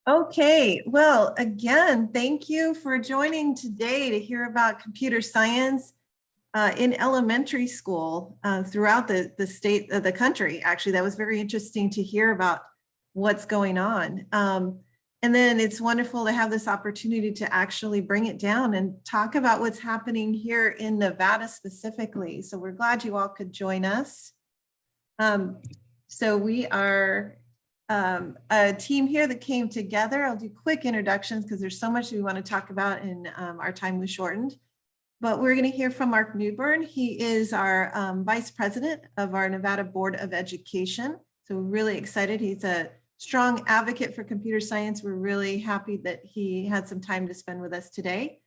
Okay, well, again, thank you for joining today to hear about computer science in elementary school throughout the state of the country. Actually, that was very interesting to hear about what's going on. And then it's wonderful to have this opportunity to actually bring it down and talk about what's happening here in Nevada specifically. So we're glad you all could join us. So we are a team here that came together. I'll do quick introductions because there's so much we want to talk about and our time was shortened. But we're going to hear from Mark Newburn. He is our vice president of our Nevada Board of Education. So we're really excited. He's a strong advocate for computer science. We're really happy that he had some time to spend with us today.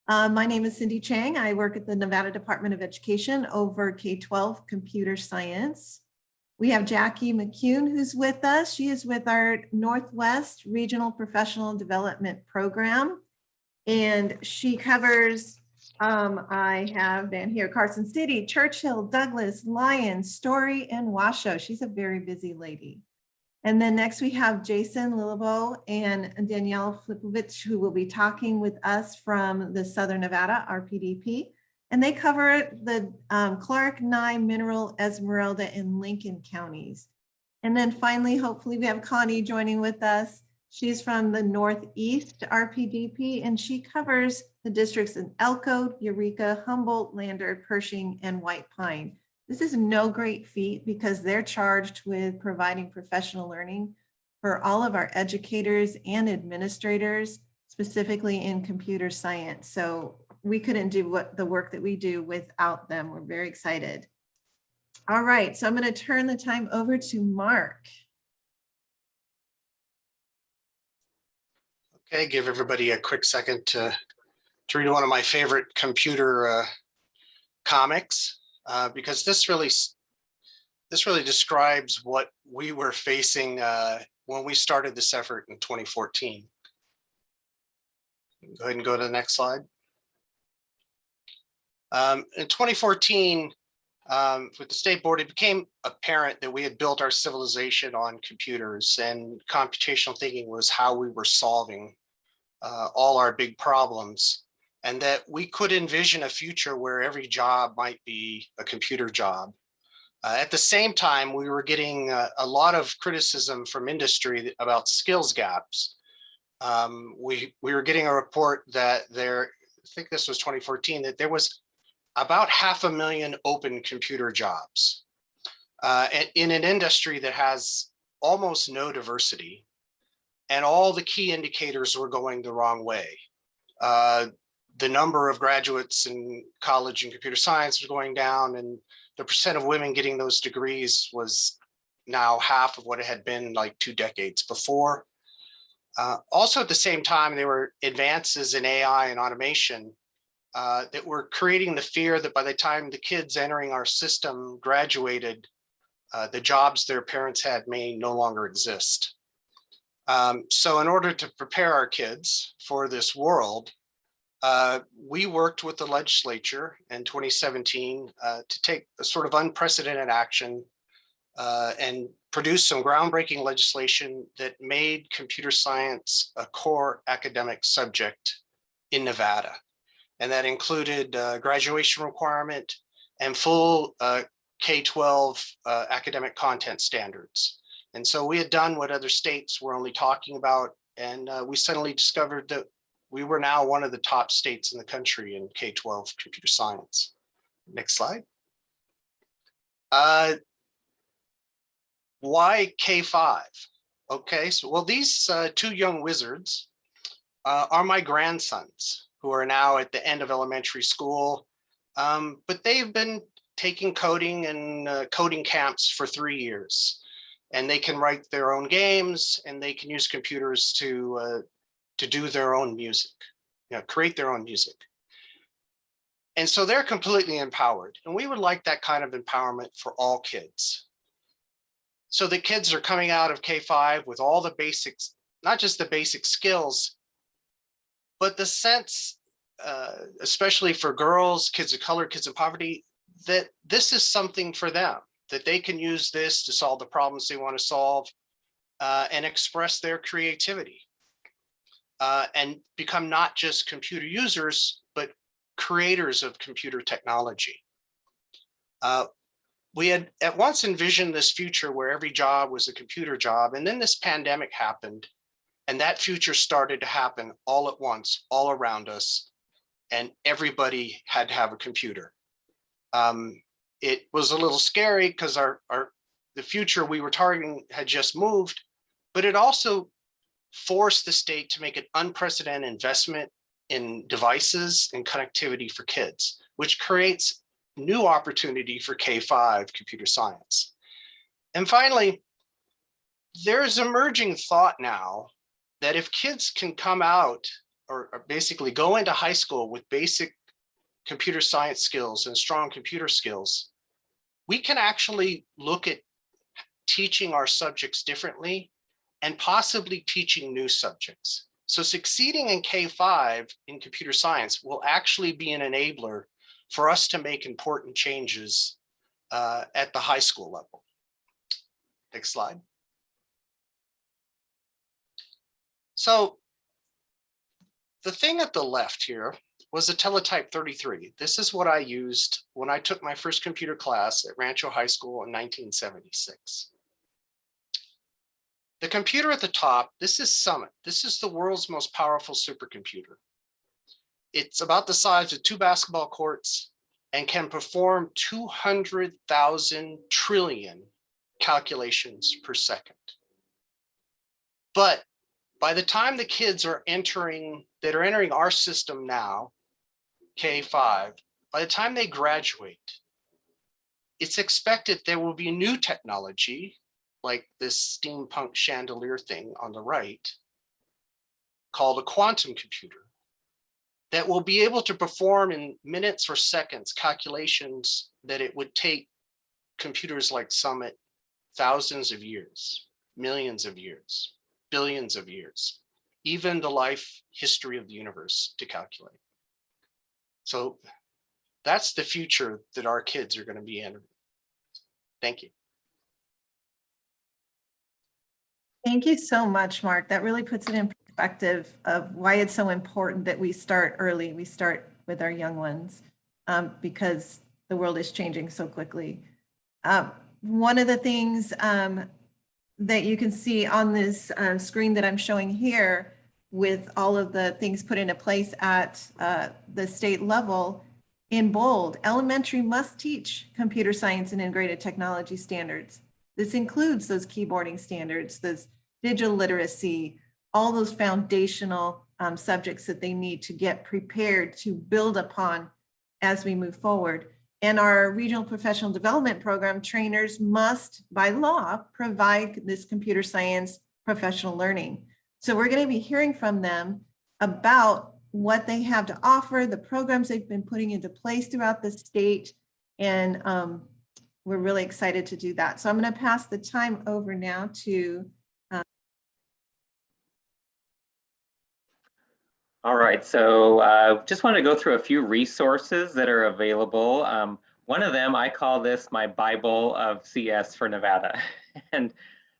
My name is Cindi Chang. I work at the Nevada Department of Education over K-12 computer science. We have Jaci McCune who's with us. She is with our Northwest Regional Professional Development Program. And she covers, I have down here, Carson City, Churchill, Douglas, Lyons, Story, and Washoe. She's a very busy lady. And then next we have Jason Lillebo and Danielle Flipovich, who will be talking with us from the Southern Nevada RPDP. And they cover the Clark, Nye, Mineral, Esmeralda, and Lincoln counties. And then finally, hopefully we have Connie joining with us. She's from the Northeast RPDP, and she covers the districts in Elko, Eureka, Humboldt, Lander, Pershing, and White Pine. This is no great feat because they're charged with providing professional learning for all of our educators and administrators, specifically in computer science. So we couldn't do the work that we do without them. We're very excited. All right, so I'm going to turn the time over to Mark. Okay, give everybody a quick second to read one of my favorite computer comics, because this really describes what we were facing when we started this effort in 2014. Go ahead and go to the next slide. In 2014, with the state board, it became apparent that we had built our civilization on computers, and computational thinking was how we were solving all our big problems, and that we could envision a future where every job might be a computer job. At the same time, we were getting a lot of criticism from industry about skills gaps. We were getting a report that I think this was 2014, that there was about 500,000 open computer jobs in an industry that has almost no diversity, and all the key indicators were going the wrong way. The number of graduates in college in computer science was going down, and the percent of women getting those degrees was now half of what it had been like 2 decades before. Also at the same time, there were advances in AI and automation that were creating the fear that by the time the kids entering our system graduated, the jobs their parents had may no longer exist. So in order to prepare our kids for this world, we worked with the legislature in 2017 to take a sort of unprecedented action and produce some groundbreaking legislation that made computer science a core academic subject in Nevada. And that included graduation requirement and full K-12 academic content standards. And so we had done what other states were only talking about, and we suddenly discovered that we were now one of the top states in the country in K-12 computer science. Next slide. Why K-5? Okay, so well, these 2 young wizards are my grandsons, who are now at the end of elementary school, but they've been taking coding and coding camps for 3 years, and they can write their own games, and they can use computers to do their own music, create their own music. And so they're completely empowered, and we would like that kind of empowerment for all kids. So the kids are coming out of K-5 with all the basics, not just the basic skills, but the sense, especially for girls, kids of color, kids in poverty, that this is something for them, that they can use this to solve the problems they want to solve and express their creativity. and become not just computer users, but creators of computer technology. We had at once envisioned this future where every job was a computer job, and then this pandemic happened, and that future started to happen all at once, all around us, and everybody had to have a computer. It was a little scary because the future we were targeting had just moved, but it also forced the state to make an unprecedented investment in devices and connectivity for kids, which creates new opportunity for K-5 computer science. And finally, there's emerging thought now that if kids can come out or basically go into high school with basic computer science skills and strong computer skills, we can actually look at teaching our subjects differently and possibly teaching new subjects. So succeeding in K-5 in computer science will actually be an enabler for us to make important changes at the high school level. Next slide. So the thing at the left here was a teletype 33. This is what I used when I took my first computer class at Rancho High School in 1976. The computer at the top, this is Summit. This is the world's most powerful supercomputer. It's about the size of 2 basketball courts and can perform 200,000 trillion calculations per second. But by the time the kids are entering our system now, K-5, by the time they graduate, it's expected there will be new technology like this steampunk chandelier thing on the right called a quantum computer that will be able to perform in minutes or seconds calculations that it would take computers like Summit thousands of years, millions of years, billions of years, even the life history of the universe to calculate. So that's the future that our kids are going to be entering. Thank you. Thank you so much, Mark. That really puts it in perspective of why it's so important that we start early. We start with our young ones because the world is changing so quickly. One of the things that you can see on this screen that I'm showing here with all of the things put into place at the state level in bold, elementary must teach computer science and integrated technology standards. This includes those keyboarding standards, those digital literacy, all those foundational subjects that they need to get prepared to build upon as we move forward. And our regional professional development program trainers must, by law, provide this computer science professional learning. So we're going to be hearing from them about what they have to offer, the programs they've been putting into place throughout the state, and we're really excited to do that. So I'm going to pass the time over now to. All right, so just want to go through a few resources that are available. One of them, I call this my Bible of CS for Nevada. And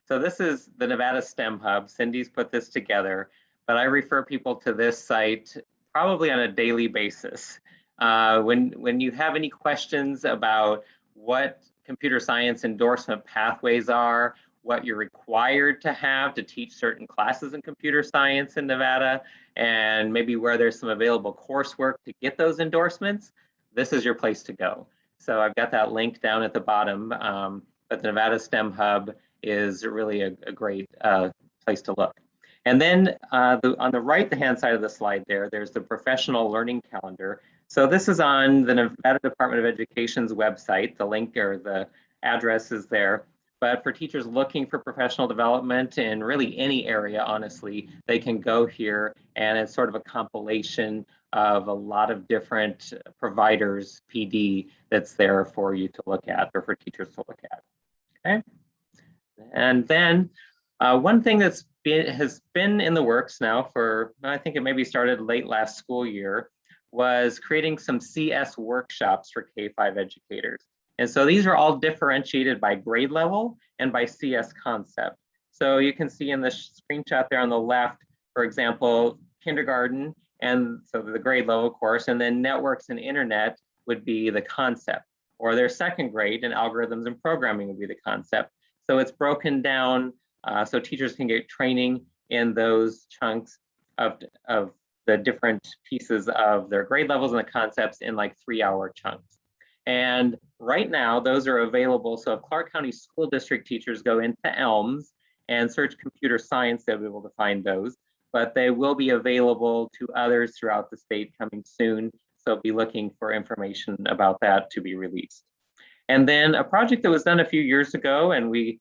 so this is the Nevada STEM Hub. Cindy's put this together, but I refer people to this site probably on a daily basis. When you have any questions about what computer science endorsement pathways are, what you're required to have to teach certain classes in computer science in Nevada, and maybe where there's some available coursework to get those endorsements, this is your place to go. So I've got that link down at the bottom, but the Nevada STEM Hub is really a great place to look. And then on the right-hand side of the slide there's the professional learning calendar. So this is on the Nevada Department of Education's website. The link or the address is there. But for teachers looking for professional development in really any area, honestly, they can go here, and it's sort of a compilation of a lot of different providers, PD, that's there for you to look at or for teachers to look at. Okay. And then one thing has been in the works now for, I think it maybe started late last school year, was creating some CS workshops for K-5 educators. And so these are all differentiated by grade level and by CS concept. So you can see in the screenshot there on the left, for example, kindergarten, and so the grade level course, and then networks and internet would be the concept, or their second grade, and algorithms and programming would be the concept. So it's broken down so teachers can get training in those chunks of the different pieces of their grade levels and the concepts in like 3-hour chunks. And right now, those are available. So if Clark County School District teachers go into ELMS and search computer science, they'll be able to find those, but they will be available to others throughout the state coming soon. So be looking for information about that to be released. And then a project that was done a few years ago, and we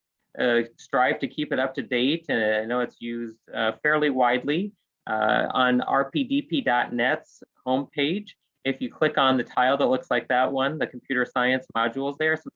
strive to keep it up to date, and I know it's used fairly widely on rpdp.net's homepage. If you click on the tile that looks like that one, the computer science modules, there are some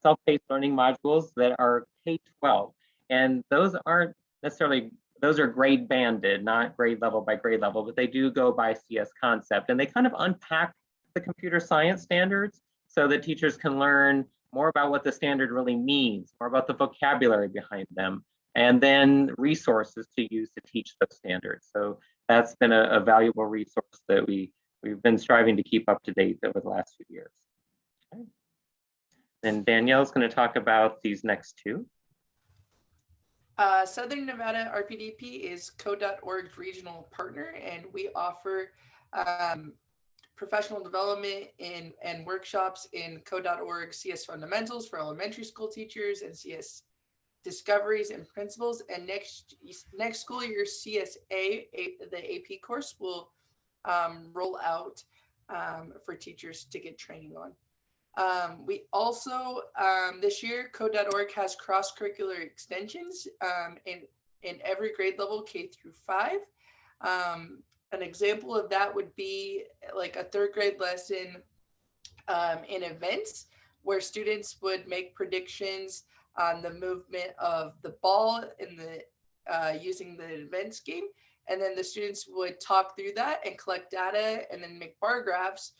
self-paced learning modules that are K-12. And those aren't necessarily, those are grade banded, not grade level by grade level, but they do go by CS concept. And they kind of unpack the computer science standards so that teachers can learn more about what the standard really means, more about the vocabulary behind them, and then resources to use to teach those standards. So that's been a valuable resource that we've been striving to keep up to date over the last few years. Okay. And Danielle's going to talk about these next two. Southern Nevada RPDP is Code.org's regional partner, and we offer professional development and workshops in Code.org CS Fundamentals for elementary school teachers and CS Discoveries and Principles. And next school year, CSA, the AP course, will roll out for teachers to get training on. We also, this year, Code.org has Cross-Curricular Extensions in every grade level, K through 5. An example of that would be like a 3rd grade lesson in events, where students would make predictions on the movement of the ball in the using the events game. And then the students would talk through that and collect data and then make bar graphs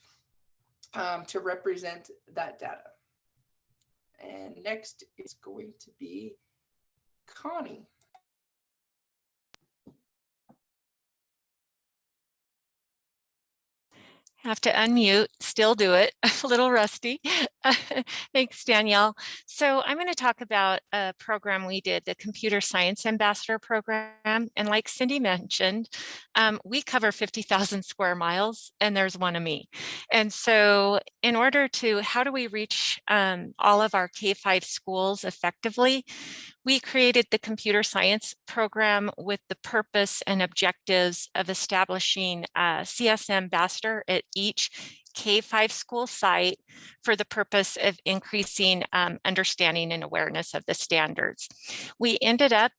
to represent that data. And next is going to be Connie. Have to unmute, still do it, a little rusty. Thanks, Danielle. So I'm going to talk about a program we did, the Computer Science Ambassador Program. And like Cindi mentioned, we cover 50,000 square miles, and there's one of me. And so in order to, how do we reach all of our K-5 schools effectively? We created the computer science program with the purpose and objectives of establishing a CS ambassador at each K-5 school site for the purpose of increasing understanding and awareness of the standards. We ended up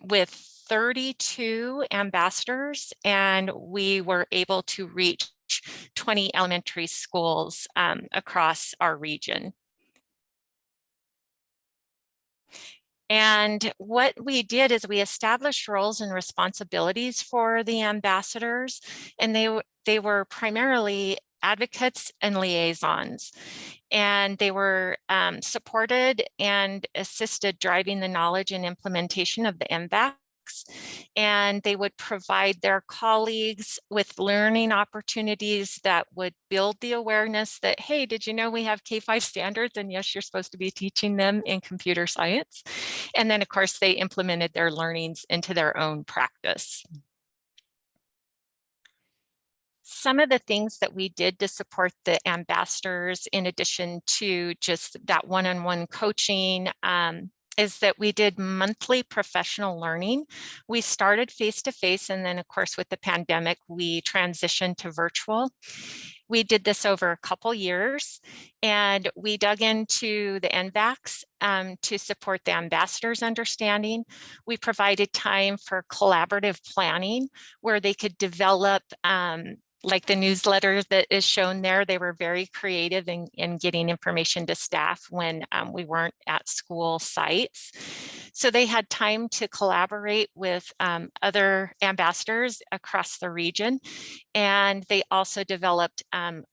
with 32 ambassadors, and we were able to reach 20 elementary schools across our region. And what we did is we established roles and responsibilities for the ambassadors, and they were primarily advocates and liaisons. And they were supported and assisted driving the knowledge and implementation of the MVACs. And they would provide their colleagues with learning opportunities that would build the awareness that, hey, did you know we have K-5 standards? And yes, you're supposed to be teaching them in computer science. And then, of course, they implemented their learnings into their own practice. Some of the things that we did to support the ambassadors, in addition to just that one-on-one coaching, is that we did monthly professional learning. We started face-to-face, and then of course with the pandemic, we transitioned to virtual. We did this over a couple years, and we dug into the NVACs to support the ambassadors' understanding. We provided time for collaborative planning where they could develop like the newsletter that is shown there. They were very creative in getting information to staff when we weren't at school sites. So they had time to collaborate with other ambassadors across the region. And they also developed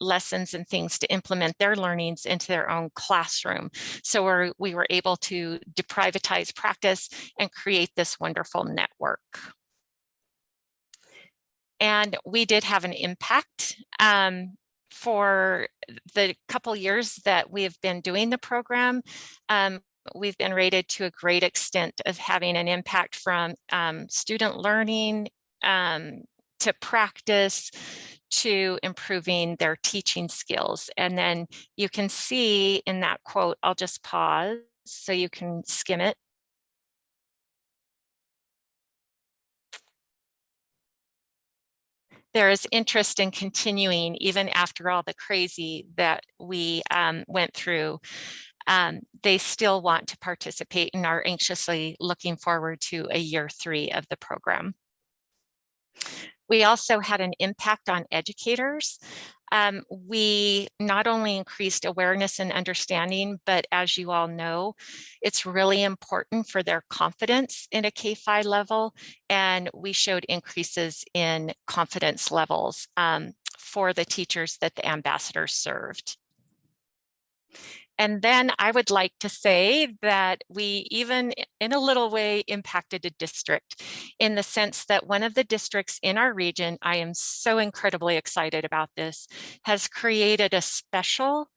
lessons and things to implement their learnings into their own classroom. So we were able to deprivatize practice and create this wonderful network. And we did have an impact for the couple years that we have been doing the program. We've been rated to a great extent of having an impact from student learning to practice to improving their teaching skills. And then you can see in that quote, I'll just pause so you can skim it. There is interest in continuing even after all the crazy that we went through. They still want to participate and are anxiously looking forward to a year 3 of the program. We also had an impact on educators. We not only increased awareness and understanding, but as you all know, it's really important for their confidence in a K-5 level. And we showed increases in confidence levels for the teachers that the ambassadors served. And then I would like to say that we even in a little way impacted a district in the sense that one of the districts in our region, I am so incredibly excited about this, has created a special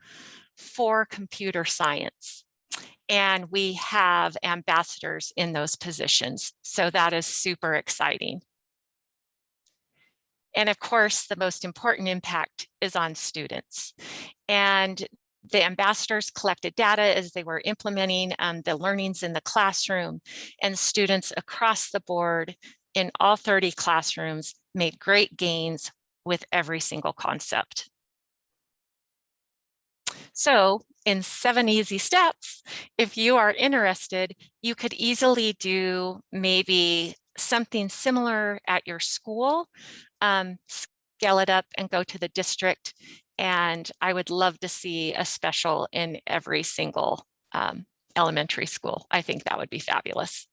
for computer science. And we have ambassadors in those positions. So that is super exciting. And of course, the most important impact is on students. And the ambassadors collected data as they were implementing the learnings in the classroom, and students across the board in all 30 classrooms made great gains with every single concept. So in 7 easy steps, if you are interested, you could easily do maybe something similar at your school, scale it up and go to the district. And I would love to see a special in every single elementary school. I think that would be fabulous.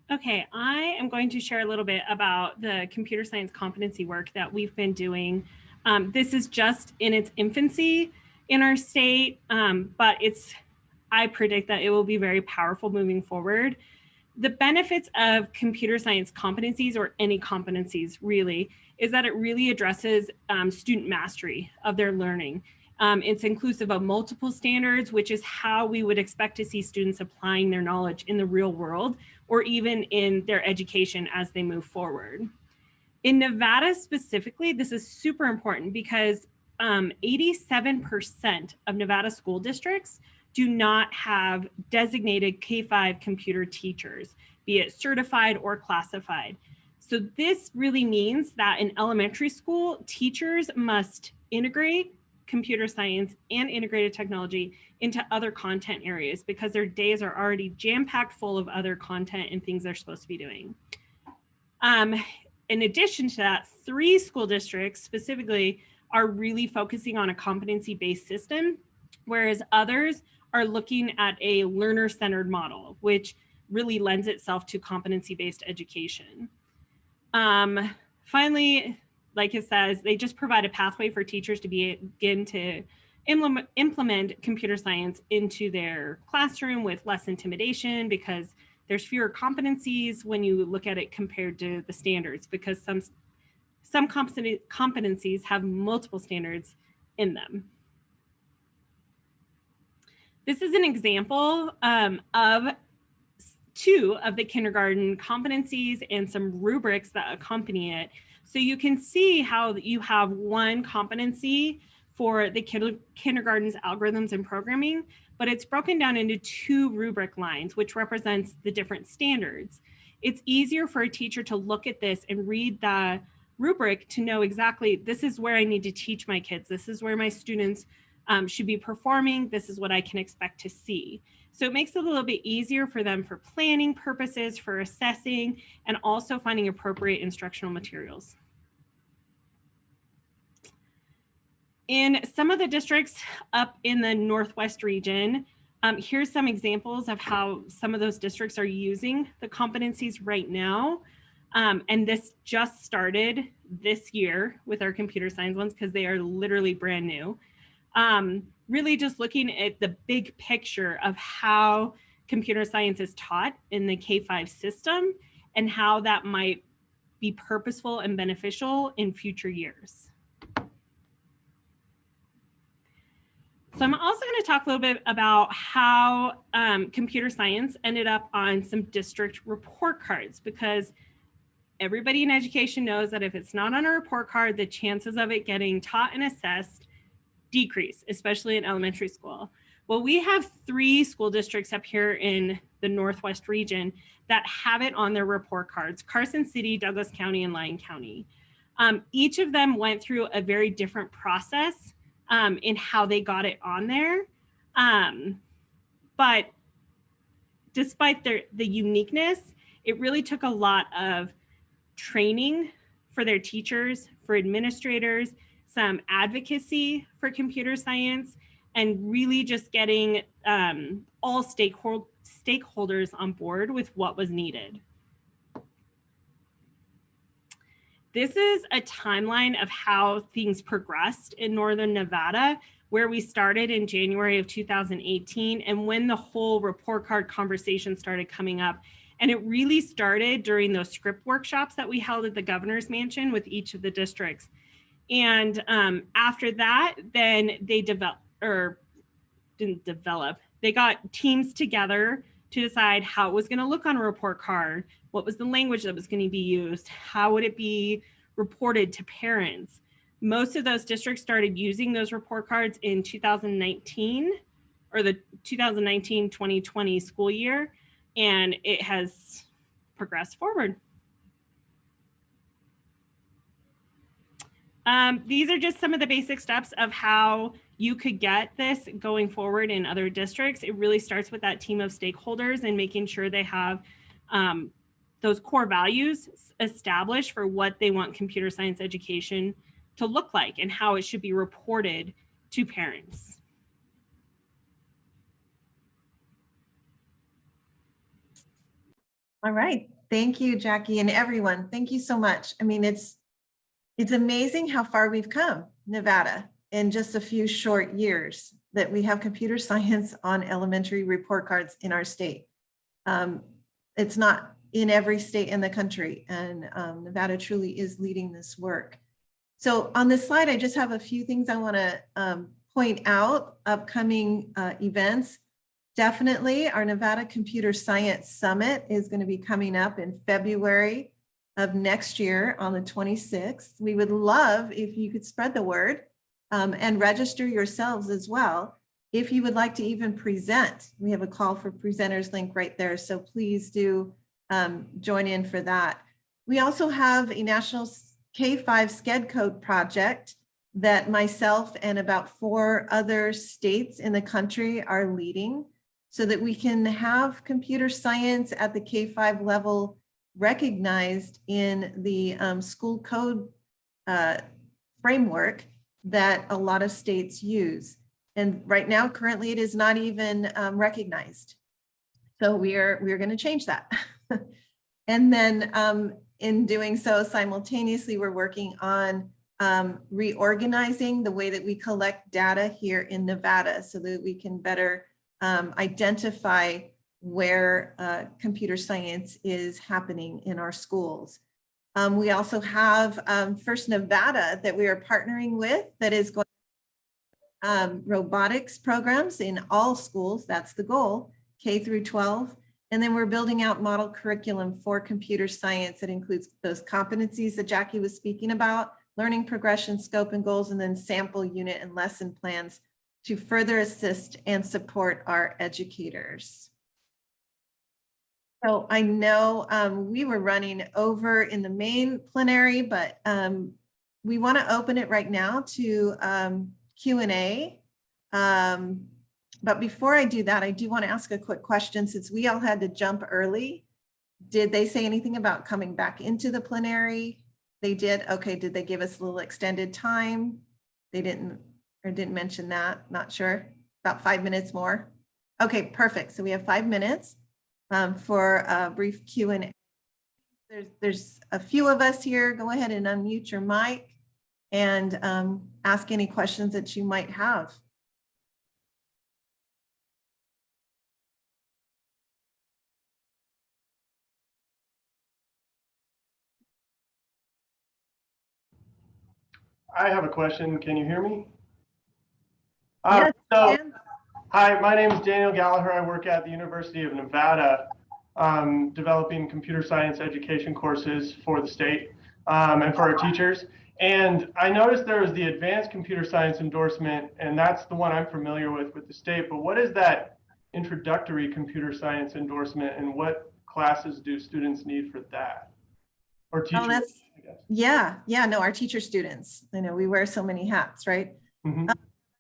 Okay, I am going to share a little bit about the computer science competency work that we've been doing. This is just in its infancy in our state, but I predict that it will be very powerful moving forward. The benefits of computer science competencies, or any competencies really, is that it really addresses student mastery of their learning. It's inclusive of multiple standards, which is how we would expect to see students applying their knowledge in the real world, or even in their education as they move forward. In Nevada specifically, this is super important because 87% of Nevada school districts do not have designated K-5 computer teachers, be it certified or classified. So this really means that in elementary school, teachers must integrate computer science and integrated technology into other content areas because their days are already jam-packed full of other content and things they're supposed to be doing. In addition to that, 3 school districts specifically are really focusing on a competency-based system, whereas others are looking at a learner-centered model, which really lends itself to competency-based education. Finally, like it says, they just provide a pathway for teachers to begin to implement computer science into their classroom with less intimidation, because there's fewer competencies when you look at it compared to the standards, because some competencies have multiple standards in them. This is an example of 2 of the kindergarten competencies and some rubrics that accompany it. So you can see how you have one competency for the kindergarten's algorithms and programming, but it's broken down into 2 rubric lines, which represents the different standards. It's easier for a teacher to look at this and read the rubric to know exactly, this is where I need to teach my kids. This is where my students should be performing. This is what I can expect to see. So it makes it a little bit easier for them for planning purposes, for assessing, and also finding appropriate instructional materials. In some of the districts up in the Northwest region, here's some examples of how some of those districts are using the competencies right now. And this just started this year with our computer science ones because they are literally brand new. Really just looking at the big picture of how computer science is taught in the K-5 system and how that might be purposeful and beneficial in future years. So I'm also going to talk a little bit about how computer science ended up on some district report cards, because everybody in education knows that if it's not on a report card, the chances of it getting taught and assessed decrease, especially in elementary school. Well, we have 3 school districts up here in the Northwest region that have it on their report cards: Carson City, Douglas County, and Lyon County. Each of them went through a very different process in how they got it on there. But despite the uniqueness, it really took a lot of training for their teachers, for administrators, some advocacy for computer science, and really just getting all stakeholders on board with what was needed. This is a timeline of how things progressed in Northern Nevada, where we started in January of 2018, and when the whole report card conversation started coming up. And it really started during those script workshops that we held at the governor's mansion with each of the districts. And after that, then they they got teams together to decide how it was going to look on a report card, what was the language that was going to be used, how would it be reported to parents. Most of those districts started using those report cards in 2019, or the 2019-2020 school year, and it has progressed forward. These are just some of the basic steps of how you could get this going forward in other districts. It really starts with that team of stakeholders and making sure they have those core values established for what they want computer science education to look like and how it should be reported to parents. All right. Thank you, Jackie, and everyone. Thank you so much. I mean, it's amazing how far we've come, Nevada, in just a few short years that we have computer science on elementary report cards in our state. It's not in every state in the country, and Nevada truly is leading this work. So on this slide, I just have a few things I want to point out, upcoming events. Definitely our Nevada Computer Science Summit is going to be coming up in February of next year on the 26th. We would love if you could spread the word and register yourselves as well. If you would like to even present, we have a call for presenters link right there. So please do join in for that. We also have a national K-5 SCED code project that myself and about 4 other states in the country are leading, so that we can have computer science at the K-5 level recognized in the school code framework that a lot of states use. And right now, currently, it is not even recognized. So we're going to change that. And then in doing so, simultaneously, we're working on reorganizing the way that we collect data here in Nevada so that we can better identify where computer science is happening in our schools. We also have First Nevada that we are partnering with that is going robotics programs in all schools. That's the goal, K through 12. And then we're building out model curriculum for computer science that includes those competencies that Jackie was speaking about, learning progression, scope and goals, and then sample unit and lesson plans to further assist and support our educators. So I know we were running over in the main plenary, but we want to open it right now to Q&A. But before I do that, I do want to ask a quick question since we all had to jump early. Did they say anything about coming back into the plenary? They did. Okay. Did they give us a little extended time? They didn't, or didn't mention that. Not sure. About 5 minutes more. Okay, perfect. So we have 5 minutes for a brief Q&A. There's a few of us here. Go ahead and unmute your mic and ask any questions that you might have. I have a question. Can you hear me? Yes, So, Dan. hi, my name is Daniel Gallagher. I work at the University of Nevada, developing computer science education courses for the state and for our teachers. And I noticed there was the advanced computer science endorsement, and that's the one I'm familiar with the state. But what is that introductory computer science endorsement, and what classes do students need for that? Or teachers, Oh, that's, I guess. yeah, no, our teacher students. I know we wear so many hats, right? Mhm.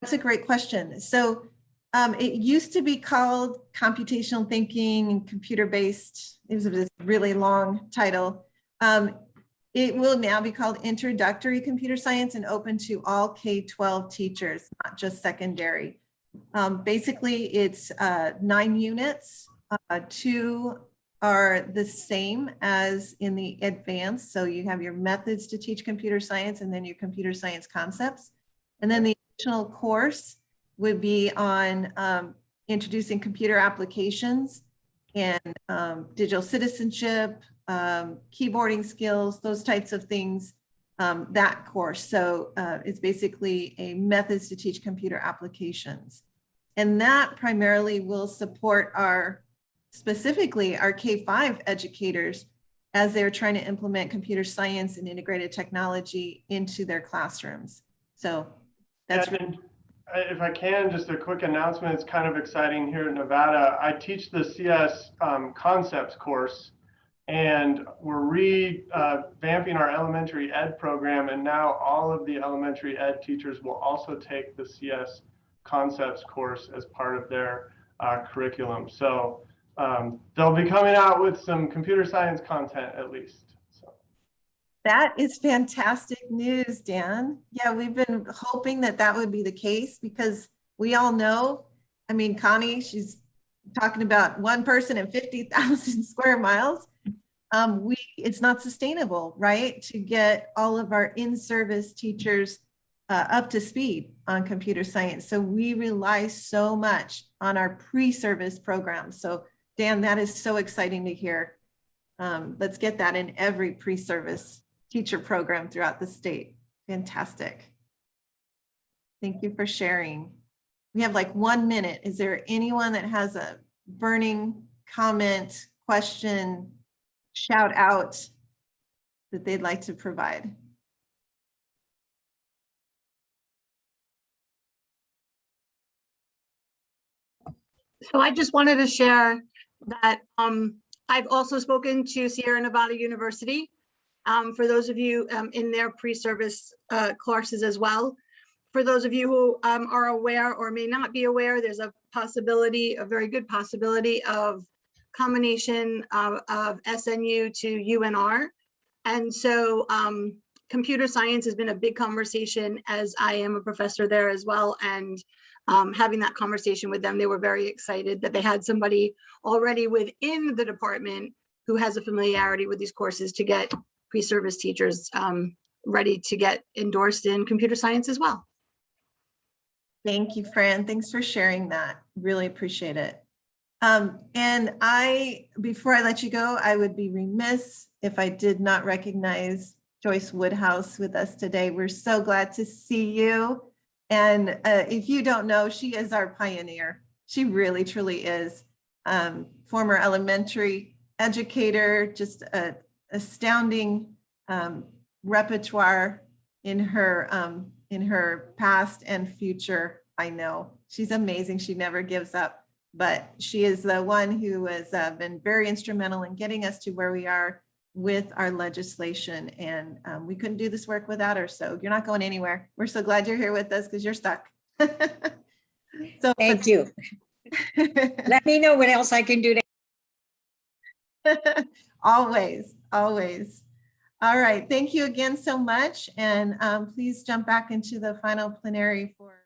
That's a great question. So it used to be called computational thinking and computer-based. It was a really long title. It will now be called introductory computer science and open to all K-12 teachers, not just secondary. Basically, it's 9 units. 2 are the same as in the advanced. So you have your methods to teach computer science and then your computer science concepts. And then the additional course would be on introducing computer applications and digital citizenship, keyboarding skills, those types of things, that course. So it's basically a methods to teach computer applications. And that primarily will support specifically our K-5 educators as they're trying to implement computer science and integrated technology into their classrooms. So that's if I can, just a quick announcement. It's kind of exciting here in Nevada. I teach the CS concepts course, and we're revamping our elementary ed program. And now all of the elementary ed teachers will also take the CS concepts course as part of their curriculum. So they'll be coming out with some computer science content at least. That is fantastic news, Dan. Yeah, we've been hoping that that would be the case because we all know, I mean, Connie, she's talking about one person and 50,000 square miles. It's not sustainable, right? To get all of our in-service teachers up to speed on computer science. So we rely so much on our pre-service programs. So Dan, that is so exciting to hear. Let's get that in every pre-service teacher program throughout the state. Fantastic. Thank you for sharing. We have like 1 minute. Is there anyone that has a burning comment, question, shout out that they'd like to provide? So I just wanted to share that I've also spoken to Sierra Nevada University for those of you in their pre-service courses as well. For those of you who are aware or may not be aware, there's a possibility, a very good possibility of combination of SNU to UNR. And so computer science has been a big conversation, as I am a professor there as well. And having that conversation with them, they were very excited that they had somebody already within the department who has a familiarity with these courses to get pre-service teachers ready to get endorsed in computer science as well. Thank you, Fran. Thanks for sharing that. Really appreciate it. And before I let you go, I would be remiss if I did not recognize Joyce Woodhouse with us today. We're so glad to see you. And if you don't know, she is our pioneer. She really, truly is. Former elementary educator, just an astounding repertoire in her past and future. I know she's amazing. She never gives up, but she is the one who has been very instrumental in getting us to where we are with our legislation. And we couldn't do this work without her. So you're not going anywhere. We're so glad you're here with us because you're stuck. So thank you. Let me know what else I can do to always, always. All right. Thank you again so much. And please jump back into the final plenary for